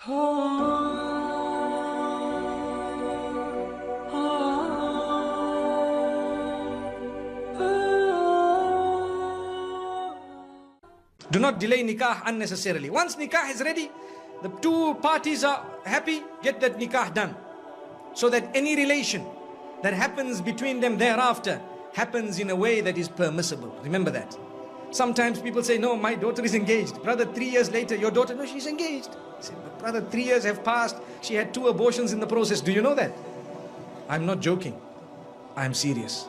Do not delay nikah unnecessarily. Once nikah is ready, the two parties are happy, get that nikah done. So that any relation that happens between them thereafter happens in a way that is permissible. Remember that. Sometimes people say, no, my daughter is engaged. Brother, 3 years later, your daughter, no, she's engaged. I say, but brother, 3 years have passed. She had 2 abortions in the process. Do you know that? I'm not joking. I'm serious.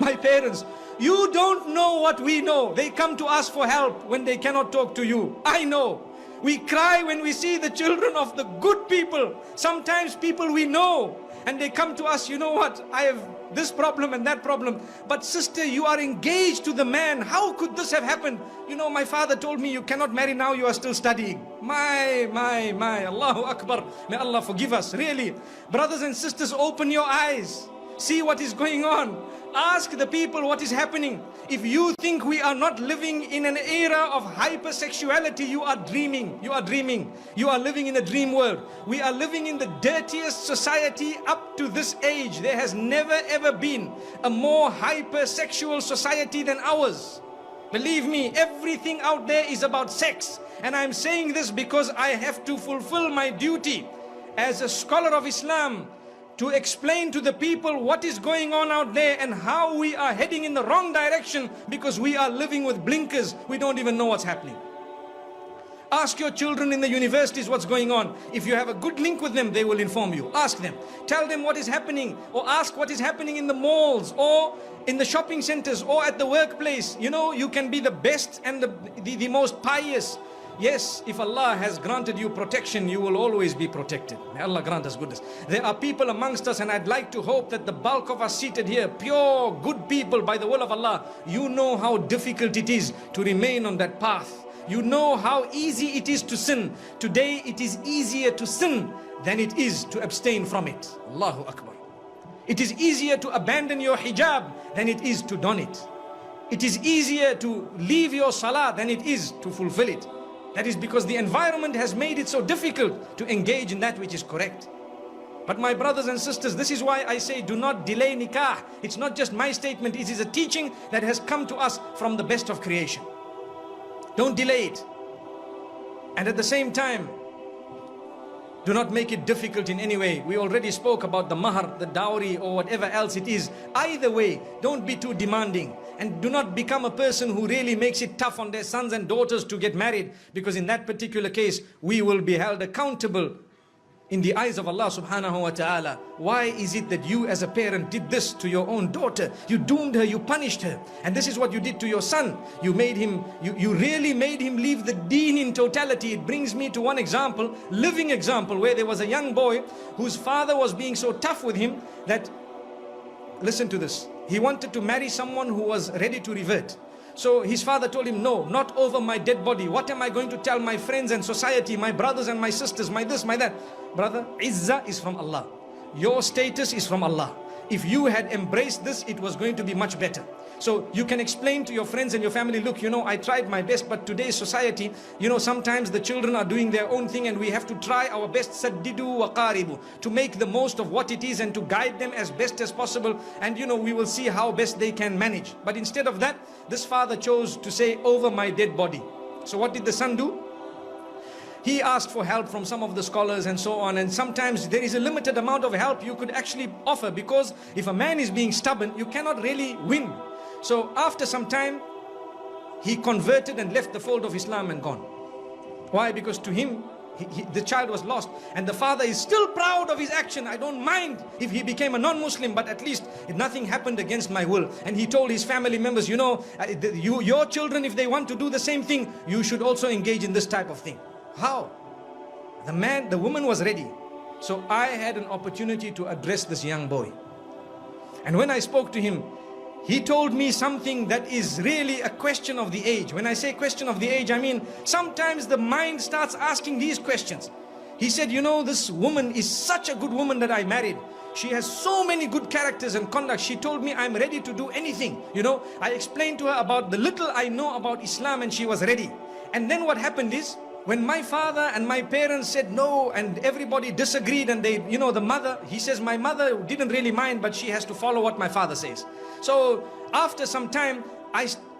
My parents, you don't know what we know. They come to us for help when they cannot talk to you. I know. We cry when we see the children of the good people. Sometimes people we know. And they come to us, you know what, I have this problem and that problem. But sister, you are engaged to the man. How could this have happened? You know, my father told me you cannot marry now, you are still studying. My, Allahu Akbar. May Allah forgive us, really. Brothers and sisters, open your eyes. See what is going on. Ask the people what is happening. If you think we are not living in an era of hypersexuality, you are dreaming. You are dreaming. You are living in a dream world. We are living in the dirtiest society up to this age. There has never ever been a more hypersexual society than ours. Believe me, everything out there is about sex. And I'm saying this because I have to fulfill my duty as a scholar of Islam, to explain to the people what is going on out there and how we are heading in the wrong direction because we are living with blinkers. We don't even know what's happening. Ask your children in the universities what's going on. If you have a good link with them, they will inform you. Ask them. Tell them what is happening, or ask what is happening in the malls or in the shopping centers or at the workplace. You know, you can be the best and the most pious. Yes, if Allah has granted you protection, you will always be protected. May Allah grant us goodness. There are people amongst us, and I'd like to hope that the bulk of us seated here, pure, good people by the will of Allah, you know how difficult it is to remain on that path. You know how easy it is to sin. Today it is easier to sin than it is to abstain from it. Allahu Akbar. It is easier to abandon your hijab than it is to don it. It is easier to leave your salah than it is to fulfill it. That is because the environment has made it so difficult to engage in that which is correct. But my brothers and sisters, this is why I say do not delay nikah. It's not just my statement, it is a teaching that has come to us from the best of creation. Don't delay it. And at the same time, do not make it difficult in any way. We already spoke about the mahar, the dowry, or whatever else it is. Either way, don't be too demanding. And do not become a person who really makes it tough on their sons and daughters to get married. Because in that particular case, we will be held accountable in the eyes of Allah subhanahu wa ta'ala. Why is it that you as a parent did this to your own daughter? You doomed her, you punished her. And this is what you did to your son. You made him, you really made him leave the deen in totality. It brings me to one example, living example, where there was a young boy whose father was being so tough with him that, listen to this, he wanted to marry someone who was ready to revert. So his father told him, no, not over my dead body. What am I going to tell my friends and society, my brothers and my sisters, my this, my that? Brother, izzah is from Allah. Your status is from Allah. If you had embraced this, it was going to be much better. So you can explain to your friends and your family, look, you know, I tried my best, but today's society, you know, sometimes the children are doing their own thing and we have to try our best, saddidu wa qaribu, to make the most of what it is and to guide them as best as possible. And you know, we will see how best they can manage. But instead of that, this father chose to say, over my dead body. So what did the son do? He asked for help from some of the scholars and so on, and sometimes there is a limited amount of help you could actually offer, because if a man is being stubborn, you cannot really win. So after some time, he converted and left the fold of Islam and gone. Why? Because to him, the child was lost, and the father is still proud of his action. I don't mind if he became a non-Muslim, but at least nothing happened against my will. And he told his family members, you know, your children, if they want to do the same thing, you should also engage in this type of thing. How? The woman was ready. So I had an opportunity to address this young boy. And when I spoke to him, he told me something that is really a question of the age. When I say question of the age, I mean sometimes the mind starts asking these questions. He said, you know, this woman is such a good woman that I married. She has so many good characters and conduct. She told me I'm ready to do anything. You know, I explained to her about the little I know about Islam and she was ready. And then what happened is, when my father and my parents said no and everybody disagreed and they, you know, the mother, he says my mother didn't really mind, but she has to follow what my father says. So after some time,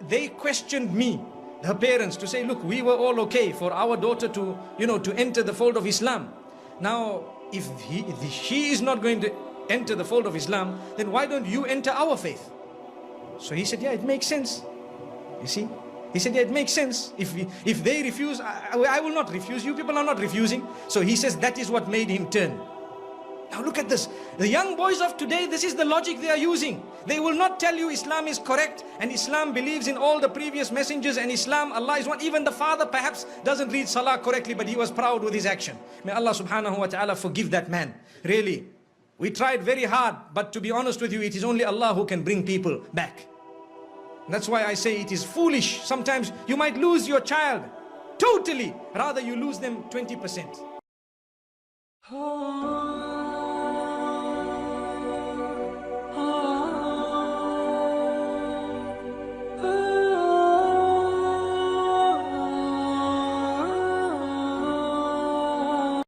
they questioned me, her parents, to say, look, we were all okay for our daughter to, you know, to enter the fold of Islam. Now, if she is not going to enter the fold of Islam, then why don't you enter our faith? So he said, yeah, it makes sense. You see? He said, yeah, it makes sense. If they refuse, I will not refuse. You people are not refusing. So he says that is what made him turn. Now look at this. The young boys of today, this is the logic they are using. They will not tell you Islam is correct and Islam believes in all the previous messengers and Islam, Allah is one. Even the father perhaps doesn't read Salah correctly, but he was proud with his action. May Allah subhanahu wa ta'ala forgive that man. Really. We tried very hard, but to be honest with you, it is only Allah who can bring people back. That's why I say it is foolish. Sometimes you might lose your child totally. Rather you lose them 20%.